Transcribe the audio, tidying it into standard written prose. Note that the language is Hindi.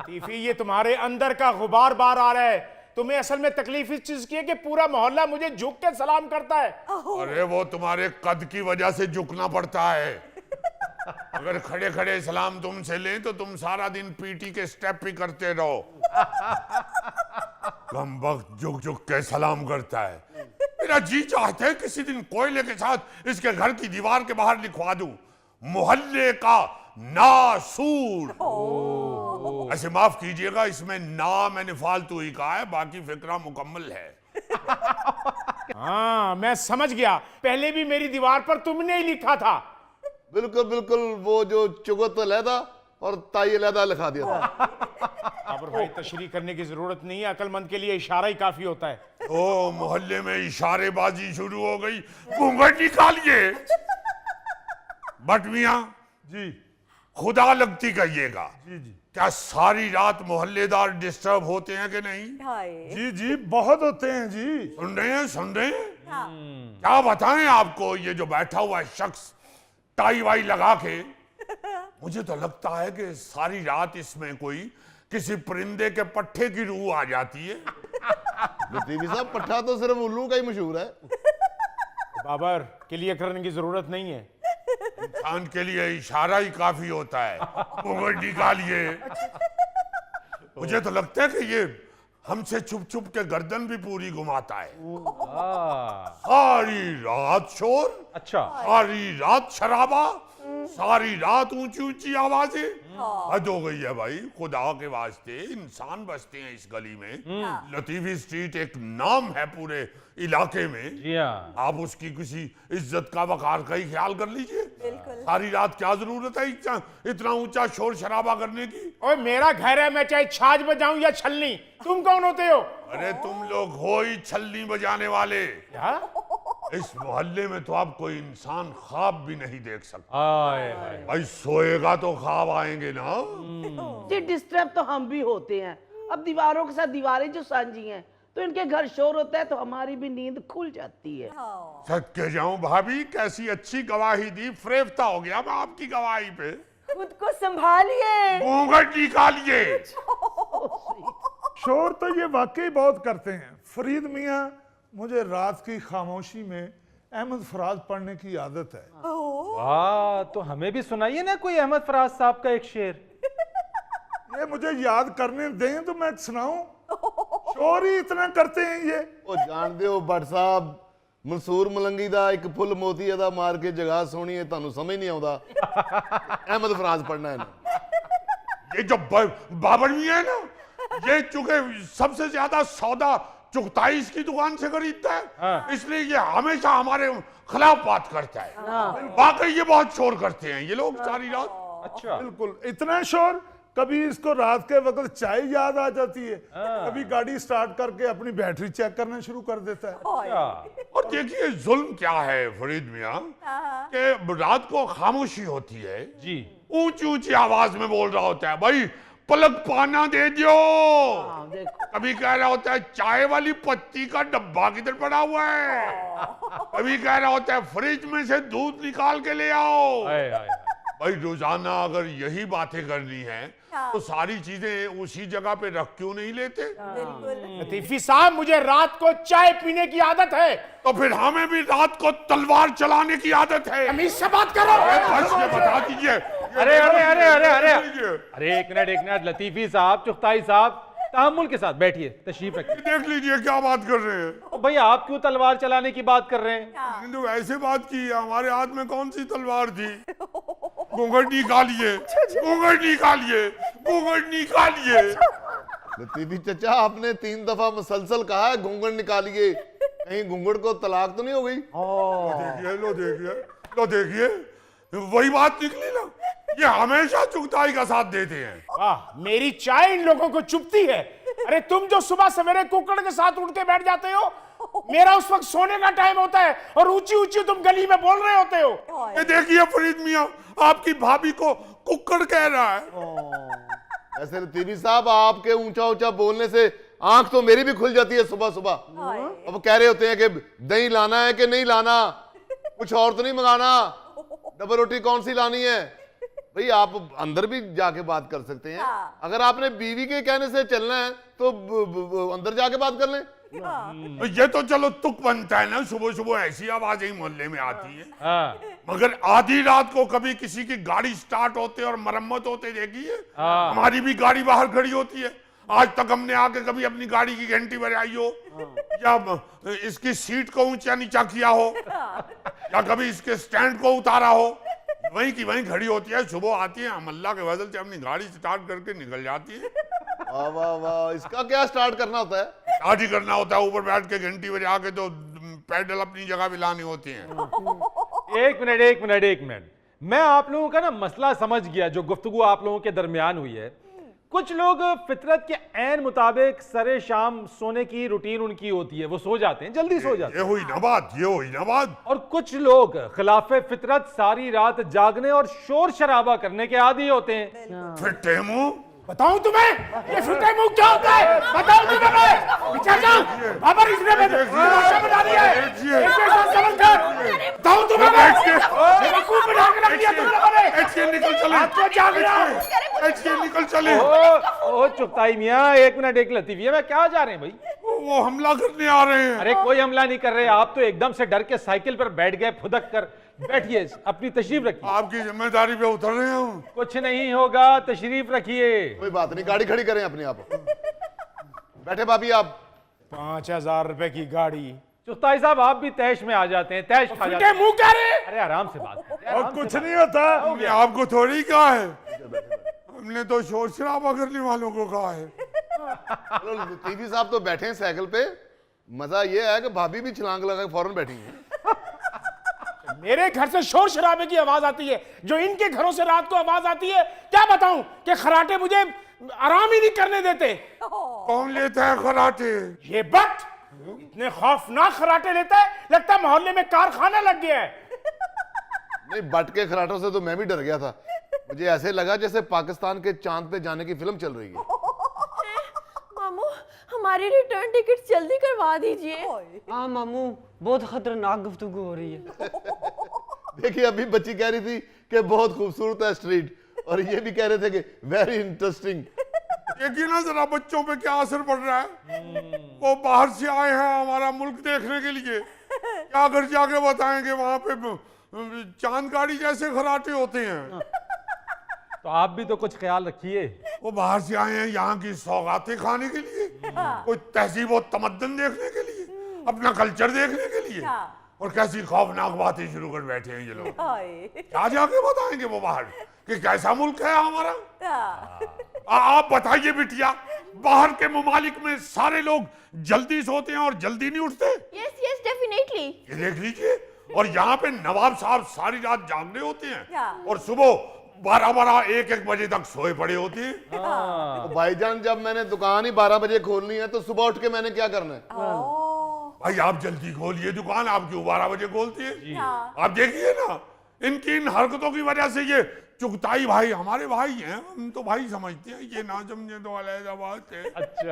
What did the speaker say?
लतीफी, ये तुम्हारे अंदर का गुबार बार आ रहा है। तुम्हें असल में तकलीफ इस चीज की है कि पूरा मोहल्ला मुझे झुक के सलाम करता है। अरे वो तुम्हारे कद की वजह से झुकना पड़ता है। अगर खड़े खड़े सलाम तुमसे लें तो तुम सारा दिन पीटी के स्टेप ही करते रहो। कम वक्त झुक झुक के सलाम करता है। मेरा जी चाहता है किसी दिन कोयले के साथ इसके घर की दीवार के बाहर लिखवा दूं, मोहल्ले का नासूर। ऐसे माफ कीजिएगा, इसमें ना मैंने फालतू ही कहा है, बाकी फिक्रा मुकम्मल है। हाँ, मैं समझ गया। पहले भी मेरी दीवार पर तुमने ही लिखा था। बिल्कुल बिल्कुल, वो जो चुगत लहदा और ताई लहदा लिखा दिया था। बाबर भाई, तशरीह करने की जरूरत नहीं है, अक्लमंद के लिए इशारा ही काफी होता है। ओ, मोहल्ले में इशारेबाजी शुरू हो गई। घूंघट निकालिए। बट मियां जी खुदा लगती कहिएगा, जी जी क्या सारी रात मोहल्लेदार डिस्टर्ब होते हैं कि नहीं? जी जी, बहुत होते हैं जी। सुन रहे हैं, सुन रहे हैं? क्या बताएं आपको, ये जो बैठा हुआ शख्स टाई वाई लगा के, मुझे तो लगता है कि सारी रात इसमें कोई किसी परिंदे के पट्टे की रूह आ जाती है। लतीफी साहब, पट्ठा तो सिर्फ उल्लू का ही मशहूर है। बाबर, क्लियर करने की जरूरत नहीं है। इंसान के लिए इशारा ही काफी होता है। घूंघट निकालिए। मुझे तो लगता है कि ये हमसे छुप छुप के गर्दन भी पूरी घुमाता है। सारी रात शोर, अच्छा, सारी रात शराबा, सारी रात ऊंची ऊंची आवाजें। हद हो गई है भाई, खुदा के वास्ते। इंसान बसते हैं इस गली में। लतीफी स्ट्रीट एक नाम है पूरे इलाके में। जी हाँ। आप उसकी किसी इज्जत का वकार का ही ख्याल कर लीजिए। सारी रात क्या जरूरत है इतना ऊंचा शोर शराबा करने की? ओए, मेरा घर है, मैं चाहे छाछ बजाऊं या छलनी। तुम कौन होते हो? अरे तुम लोग हो ही छलनी बजाने वाले। क्या? इस मोहल्ले में तो आप कोई इंसान ख्वाब भी नहीं देख सकता। आए, आए। भाई सोएगा तो ख्वाब आएंगे ना। जी, डिस्टर्ब तो हम भी होते हैं। अब दीवारों के साथ दीवारें जो सांझी हैं, तो इनके घर शोर होता है तो हमारी भी नींद खुल जाती है। सच के जाऊं भाभी, कैसी अच्छी गवाही दी। फरेफ्ता हो गया मैं आपकी गवाही पे। खुद को संभालिए। घूंघट निकालिए। शोर तो ये वाकई बहुत करते हैं। फरीद मियाँ, मुझे रात की खामोशी में अहमद फराज पढ़ने की आदत है। वाह, तो हमें भी सुनाइए ना कोई अहमद फराज साहब का एक शेर। ये मुझे याद करने दें तो मैं सुनाऊं। शोर ही इतना करते हैं ये। ਉਹ ਜਾਣਦੇ ਹੋ ਭੱਟ ਸਾਹਿਬ, ਮਨਸੂਰ ਮਲੰਗੀ ਦਾ ਇੱਕ ਫੁੱਲ ਮੋਤੀ ਅਦਾ ਮਾਰ ਕੇ ਜਗ੍ਹਾ ਸੋਹਣੀ ਹੈ, ਤੁਹਾਨੂੰ ਸਮਝ ਨਹੀਂ ਆਉਂਦਾ। ਅਹਿਮਦ ਫਰਾਜ਼ ਪੜਨਾ है ना। ये जो बाबर मियां है ना, ये चूंकि सबसे ज्यादा सौदा चुगताई इसकी दुकान से खरीदता है, इसलिए ये हमेशा हमारे खिलाफ बात करता है। वाकई ये बहुत शोर करते हैं ये लोग सारी रात। अच्छा, बिल्कुल इतना शोर, कभी इसको रात के वक्त चाय याद आ जाती है, कभी गाड़ी स्टार्ट करके अपनी बैटरी चेक करना शुरू कर देता है। अच्छा। और देखिए जुल्म क्या है फरीद मियां, कि रात को खामोशी होती है, जी। ऊंची ऊंची आवाज में बोल रहा होता है, भाई पलक पाना दे दियो। कभी कह रहा होता है चाय वाली पत्ती का डब्बा किधर पड़ा हुआ है। कभी कह रहा होता है फ्रिज में से दूध निकाल के ले आओ। आए, आए। भाई रोजाना अगर यही बातें करनी है तो सारी चीजें उसी जगह पे रख क्यों नहीं लेते? लतीफी साहब, मुझे रात को चाय पीने की आदत है। तो फिर हमें भी रात को तलवार चलाने की आदत है। तमीज से बात करो। बस ये बता दीजिए। अरे अरे अरे अरे अरे अरे, एक मिनट लतीफी साहब, चुगताई साहब, तहम्मुल के साथ बैठिए, तशरीफ रखिए। देख लीजिए क्या बात कर रहे हैं। तो भाई आप क्यों तलवार चलाने की बात कर रहे हैं? तो ऐसे बात की है, हमारे हाथ में कौन सी तलवार थी? घूंघट निकालिए, घूंघट निकालिए, घूंघट निकालिए। लतीफी चचा, आपने 3 दफा मुसलसल कहा है घूंघट निकालिए, कहीं घूंघट को तलाक तो नहीं हो गई? देखिए, लो देखिए, लो देखिए, वही बात निकली ना। ये हमेशा चुगताई का साथ देते हैं। वाह, मेरी चाय इन लोगों को चुभती है। अरे तुम जो सुबह सवेरे कुकड़ के साथ उठ के बैठ जाते हो, मेरा उस वक्त सोने का टाइम होता है और ऊंची ऊंची तुम गली में बोल रहे होते हो। ये देखिए फरीद मियां, आपकी भाभी को कुक्कड़ कह रहा है। ऐसे लतीफी साहब, आपके ऊंचा ऊंचा बोलने से आंख तो मेरी भी खुल जाती है सुबह सुबह। अब कह रहे होते हैं कि दही लाना है कि नहीं लाना, कुछ और तो नहीं मंगाना, डबल रोटी कौन सी लानी है। भाई आप अंदर भी जाके बात कर सकते हैं। अगर आपने बीवी के कहने से चलना है तो अंदर जाके बात कर लें। ये तो चलो तुक बनता है ना, सुबह सुबह ऐसी आवाज ही मोहल्ले में आती है। हाँ मगर आधी रात को कभी किसी की गाड़ी स्टार्ट होते और मरम्मत होते देखी है? हाँ। हमारी भी गाड़ी बाहर खड़ी होती है, आज तक हमने आके कभी अपनी गाड़ी की घंटी बजाई हो, या इसकी सीट को ऊंचा नीचा किया हो, या कभी इसके स्टैंड को उतारा हो। वहीं की वहीं खड़ी होती है, सुबह आती है, हम अल्लाह के फजल से अपनी गाड़ी स्टार्ट करके निकल जाती है। वाह वाह वाह, इसका क्या स्टार्ट करना होता है? स्टार्ट ही करना होता है, ऊपर बैठ के घंटी बजा के तो पैडल अपनी जगह पे लानी होती हैं। एक मिनट, मैं आप लोगों का ना मसला समझ गया जो गुफ्तगू आप लोगों के दरमियान हुई है। कुछ लोग फितरत के ऐन मुताबिक सरे शाम सोने की रूटीन उनकी होती है, वो सो जाते हैं, जल्दी सो जाते हैं। ये हुई ना बात। और कुछ लोग खिलाफे फितरत सारी रात जागने और शोर शराबा करने के आदी होते हैं। फिट्टे मुंह, बताऊं तुम्हें ये फिटे मुंह क्या होता है? बताऊं तुम्हें मैं? चाचा बाबर इसने तमाशा बना दिया है। इसके साथ समझ कर बताऊं तुम्हें मैं? बेवकूफ बना के रख दिया तुमने हमें। एचके निकल चले, रात को जागना। एचके निकल चले। ओ चुगताई मियां, एक मिनट, एक लतीफिया में क्या जा रहे हैं भाई? वो हमला करने आ रहे हैं। अरे कोई हमला नहीं कर रहे, आप तो एकदम से डर के साइकिल पर बैठ गए फुदक कर। बैठिए, अपनी तशरीफ रखिए। आपकी जिम्मेदारी पे उतर रहे हैं। कुछ नहीं होगा, तशरीफ रखिए। कोई बात नहीं, गाड़ी खड़ी करें अपने आप। बैठे भाभी आप। 5,000 रुपए की गाड़ी। चुगताई साहब आप भी तैश में आ जाते हैं, तैश खा जाते फिटे हैं। मुंह क्या रे? अरे आराम से बात करें, और आराम से कुछ बात नहीं होता। ये आपको थोड़ी कहा है, हमने तो शोर शराबा करने वालों को कहा है। चलो टीवी साहब तो बैठे हैं साइकिल पे। मजा ये है कि भाभी भी छलांग लगा के फौरन बैठी हैं। मेरे घर से शोर शराबे की आवाज आती है, जो इनके घरों से रात को आवाज आती है। क्या बताऊं कि खराटे मुझे आराम ही नहीं करने देते। कौन लेता है खराटे? ये बट इतने खौफनाक खराटे लेता है, लगता है मोहल्ले में कारखाना लग गया है। नहीं, बट के खराटों से तो मैं भी डर गया था। मुझे ऐसे लगा जैसे पाकिस्तान के चांद पे जाने की फिल्म चल रही है। मामू हमारी रिटर्न टिकट जल्दी करवा दीजिए। हाँ मामू, बहुत खतरनाक गुफ्तगू हो रही है। देखिए अभी बच्ची कह रही थी कि बहुत खूबसूरत है स्ट्रीट, और ये भी कह रहे थे कि वेरी इंटरेस्टिंग। देखिए ना जरा बच्चों पे क्या असर पड़ रहा है। वो बाहर से आए हैं हमारा मुल्क देखने के लिए, क्या घर जाके बताएंगे वहां पे चांद गाड़ी जैसे खराटे होते हैं। तो आप भी तो कुछ ख्याल रखिए। वो बाहर से आए हैं यहाँ की सौगातें खाने के लिए, कोई तहजीब और तमद्दन देखने के लिए, अपना कल्चर देखने के लिए, और कैसी खौफनाक बातें शुरू कर बैठे हैं ये लोग। क्या जाके बताएंगे वो बाहर कि कैसा मुल्क है हमारा? आप बताइए बिटिया, बाहर के मुमालिक में सारे लोग जल्दी सोते हैं और जल्दी नहीं उठते? Yes yes definitely. ये देख लीजिए, और यहाँ पे नवाब साहब सारी रात जागने होते हैं या। और सुबह 12-12, 1-1 बजे तक सोए पड़े होते हैं। तो भाईजान जब मैंने दुकान ही 12 बजे खोलनी है तो सुबह उठ के मैंने क्या करना है? भाई आप जल्दी खोलिए दुकान, आप क्यों 12 बजे खोलती है? आप देखिए ना, इनकी इन हरकतों की वजह से ये चुगताई भाई हमारे भाई हैं, हम तो भाई समझते हैं, ये ना समझे तो अलग बात है। अच्छा